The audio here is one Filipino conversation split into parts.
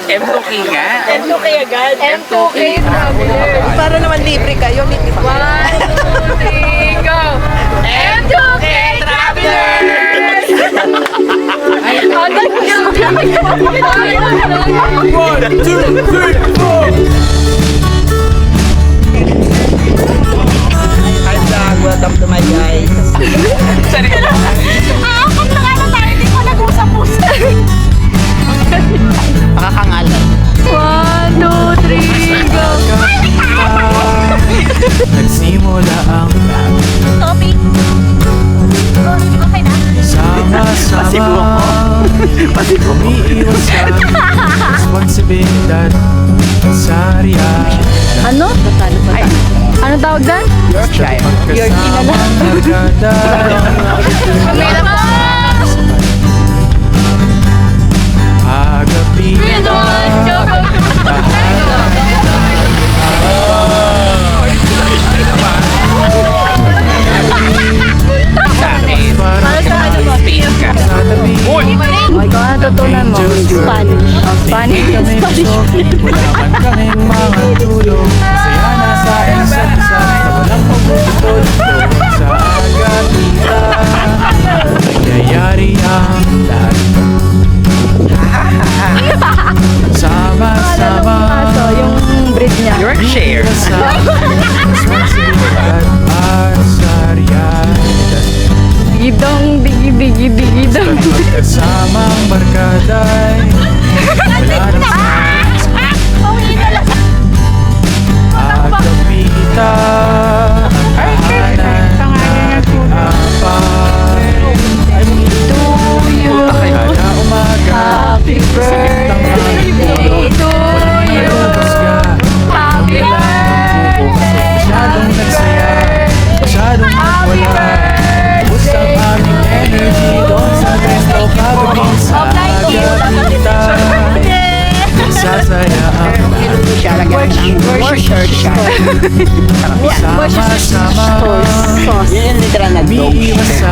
M2K nga. M2K agad. M2K Traveler. Para naman libre kayo. Libre pa. 1, 2, 3, go! M2K Travelers! Welcome to my guys. Apat na nga na tayo, hindi ko nag-usap-usap. Makakangalan. 1, 2, 3, go! Nagsimula ang Topic. Okay na. sama-sama umiiwas sa responsibilidad sa realidad. Ano? Ano tawag doon? Magkasamang nagdadala agapitan Para sa ano ba? sa tabi. Ikaw ang natutunan mo. Spanish. Spanish. Wala man kaming mga tulong, saya na sa isa't isa na walang pagpuputol sa agapitan. Nangyayari ang lahat sama-sama. Yung breed niya. Yorkshire. Sa responsibilidad at sa realidad. Digidong, digidong. Kasamang barkaday wala nang agapitan ang tahanan natin apay. Kada umaga Happy birthday to you. Happy birthday. masyadong nagsaya, masyadong nagwala. Ubus ang aming energy doon sa resto kagabi sa agapitan. Sasaya ang sama-sama Yun yung literal na dog. umiiwas sa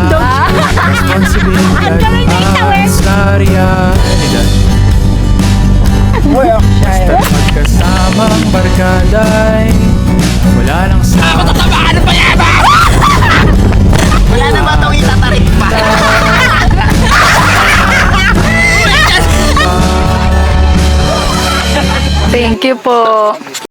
responsibilidad at sa realidad. Yorkshire. Magkasamang barkaday wala nang sa Wala na ba itong itatarik pa? Thank you po.